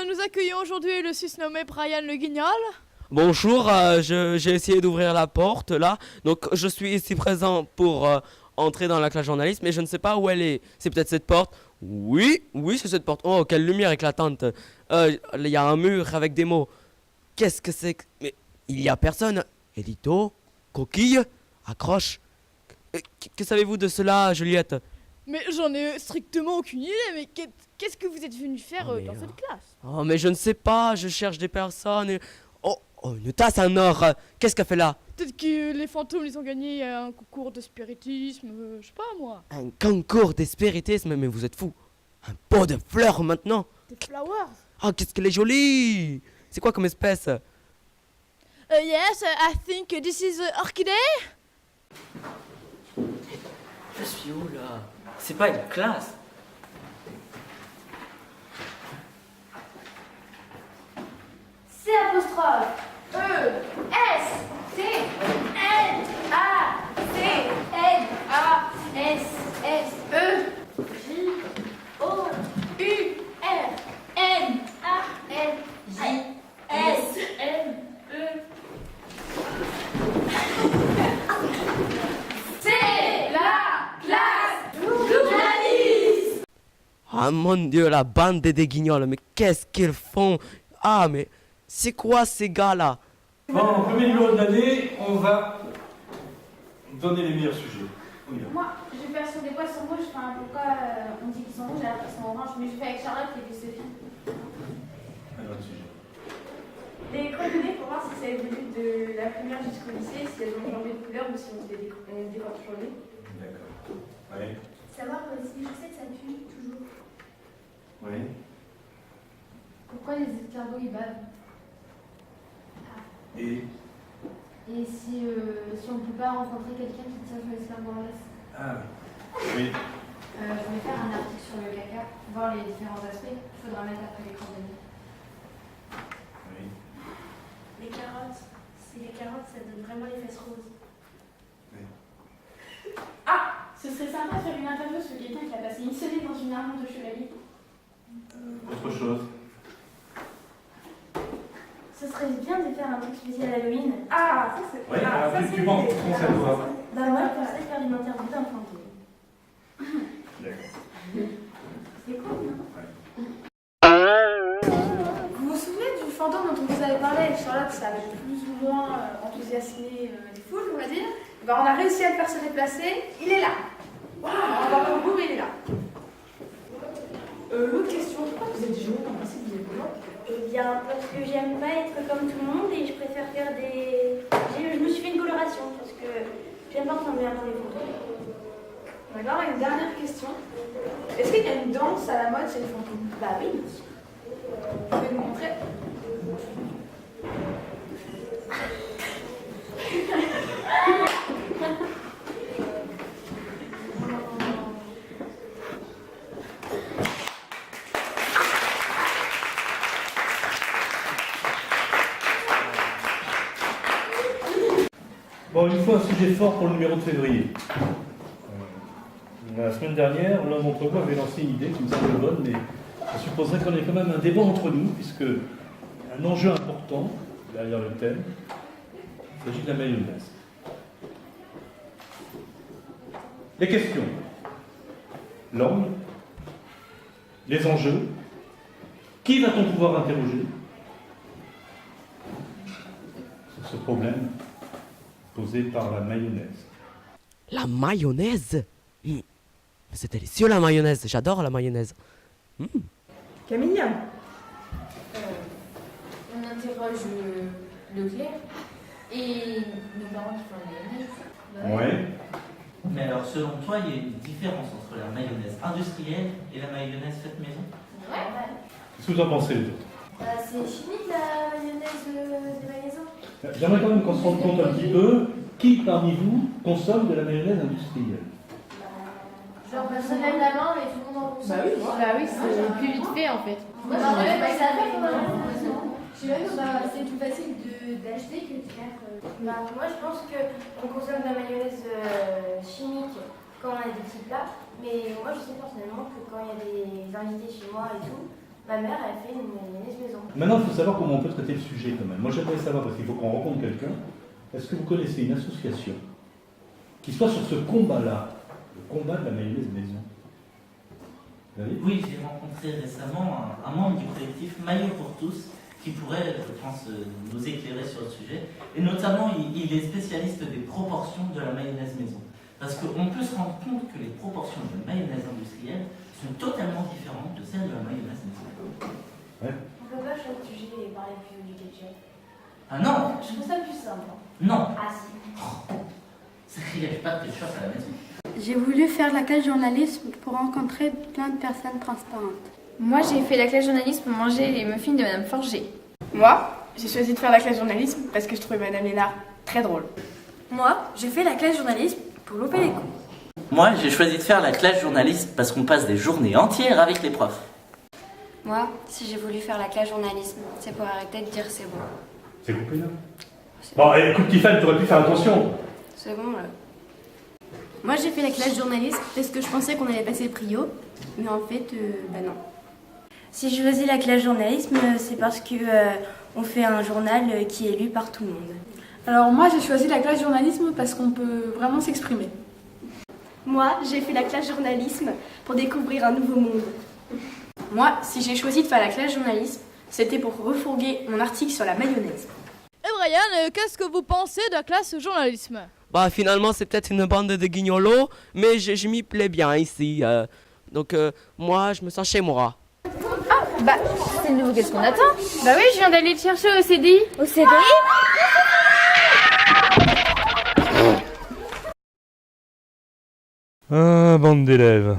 nous accueillons aujourd'hui le susnommé Brian Le Guignol. Bonjour, j'ai essayé d'ouvrir la porte là, donc je suis ici présent pour entrer dans la classe journaliste, mais je ne sais pas où elle est. C'est peut-être cette porte. Oui, oui, c'est cette porte. Oh, quelle lumière éclatante. Il y a un mur avec des mots. Qu'est-ce que c'est que... Mais il y a personne. Édito, coquille, accroche. Que savez-vous de cela, Juliette? Mais j'en ai strictement aucune idée, mais qu'est-ce que vous êtes venu faire dans cette classe? Oh, mais je ne sais pas, je cherche des personnes. Oh, une tasse en or. Qu'est-ce qu'elle fait là? Peut-être que les fantômes les ont gagnés à un concours de spiritisme, je sais pas moi. Un concours de spiritisme, mais vous êtes fou. Un pot de fleurs maintenant. Des flowers. Oh, qu'est-ce qu'elle est jolie. C'est quoi comme espèce? Yes, I think this is orchidée. Je suis où là? C'est pas une classe. C apostrophe E S T N A C N A S S E J O U R N A L J S M E. C'est la classe journaliste. Ah mon Dieu, la bande des guignols, mais qu'est-ce qu'ils font? Ah, mais c'est quoi ces gars-là? Bon, premier numéro de l'année, on va donner les meilleurs sujets. On y va. Moi, je vais faire sur des poissons rouges. Enfin, pourquoi on dit qu'ils sont rouges alors qu'ils sont oranges? Mais je fais avec Charlotte et puis Sophie. Un autre sujet. Les coordonnées pour voir si ça évolue de la primaire jusqu'au lycée, si elles ont changé de couleur ou si on se décorde changé. D'accord. Oui. Savoir si je sais que ça pue toujours. Oui. Pourquoi les escargots ils bavent? Et. Et si on ne peut pas rencontrer quelqu'un qui tient sur l'escargot en laisse? Ah oui. Oui. Je vais faire un article sur le caca, voir les différents aspects. Il faudra mettre après les coordonnées. Oui. Les carottes, si les carottes ça donne vraiment les fesses roses. Oui. Ah, ce serait sympa de faire une interview sur quelqu'un qui a passé une semaine dans une armure de chevalier. Autre chose. Ce serait bien de faire un truc spécial Halloween. Ah, ça c'est... Oui, alors tu penses qu'on ça doit. Bah moi je pensais faire une interview d'un fantôme. D'accord. C'est cool, non? Vous vous souvenez du fantôme dont on vous avait parlé avec Charlotte? Ça avait plus ou moins enthousiasmé les foules, on va dire. Bah, on a réussi à le faire se déplacer. Il est là. Waouh, on va pas au bout, mais il est là. L'autre question, pourquoi vous êtes jaune en principe, vous êtes blanc? Eh bien, parce que j'aime pas être comme tout le monde et je préfère faire des... Je me suis fait une coloration parce que j'aime pas ressembler à les photos. D'accord, et une dernière question. Est-ce qu'il y a une danse à la mode chez les fantômes? Bah oui. Vous pouvez nous montrer? Bon, il faut un sujet fort pour le numéro de février. La semaine dernière, l'un d'entre vous avait lancé une idée qui me semble bonne, mais je supposerais qu'on ait quand même un débat entre nous, puisque un enjeu important derrière le thème, il s'agit de la mayonnaise. Les questions, l'angle, les enjeux, qui va-t-on pouvoir interroger sur ce problème posé par la mayonnaise? La mayonnaise? C'est délicieux la mayonnaise, j'adore la mayonnaise. Camille? On interroge Leclerc et nos parents qui font la mayonnaise. Ouais. Mais alors, selon toi, il y a une différence entre la mayonnaise industrielle et la mayonnaise faite maison? Qu'est-ce que vous en pensez, les autres? C'est chimique la mayonnaise de la maison. J'aimerais quand même qu'on se rende compte un petit peu qui parmi vous consomme de la mayonnaise industrielle. Genre, personne lève la main, mais tout le monde en consomme. Bah oui, c'est plus vite fait en fait. Moi, j'en avais pas ça fait Je sais pas, c'est plus facile d'acheter que de faire. Bah, moi je pense qu'on consomme de la mayonnaise chimique quand on a des petits plats. Mais moi je sais personnellement que quand il y a des invités chez moi et tout, Ma mère, elle fait une mayonnaise maison. Maintenant, il faut savoir comment on peut traiter le sujet quand même. Moi, j'aimerais savoir, parce qu'il faut qu'on rencontre quelqu'un, est-ce que vous connaissez une association qui soit sur ce combat-là, le combat de la mayonnaise maison? Vous avez? Oui, j'ai rencontré récemment un membre du collectif Maillot pour tous qui pourrait, je pense, nous éclairer sur le sujet. Et notamment, il est spécialiste des proportions de la mayonnaise maison. Parce qu'on peut se rendre compte que les proportions de la mayonnaise industrielle sont totalement différentes de celles de la mayonnaise maison. Ouais. On peut pas changer de sujet et parler plus du ketchup. Ah non! Je trouve ça plus simple. Non! Ah si. Sacrilège, pas de ketchup à la maison. J'ai voulu faire la classe journalisme pour rencontrer plein de personnes transparentes. Moi, j'ai fait la classe journalisme pour manger les muffins de Madame Forger. Moi, j'ai choisi de faire la classe journalisme parce que je trouvais Madame Lénard très drôle. Moi, j'ai fait la classe journalisme pour louper les cours. Moi, j'ai choisi de faire la classe journaliste parce qu'on passe des journées entières avec les profs. Moi, si j'ai voulu faire la classe journalisme, c'est pour arrêter de dire c'est bon. C'est coupé là? Bon, écoute, Tiffany, tu aurais pu faire attention. C'est bon, là. Moi, j'ai fait la classe journaliste parce que je pensais qu'on allait passer le prio, mais en fait, non. Si j'ai choisi la classe journalisme, c'est parce que on fait un journal qui est lu par tout le monde. Alors moi, j'ai choisi la classe journalisme parce qu'on peut vraiment s'exprimer. Moi, j'ai fait la classe journalisme pour découvrir un nouveau monde. Moi, si j'ai choisi de faire la classe journalisme, c'était pour refourguer mon article sur la mayonnaise. Et Brian, qu'est-ce que vous pensez de la classe journalisme? Bah finalement c'est peut-être une bande de guignolos, mais je m'y plais bien ici. Donc moi je me sens chez moi. Bah, c'est le nouveau, qu'est-ce qu'on attend? Bah oui, je viens d'aller le chercher au CDI. Au CDI? Ah, bande d'élèves.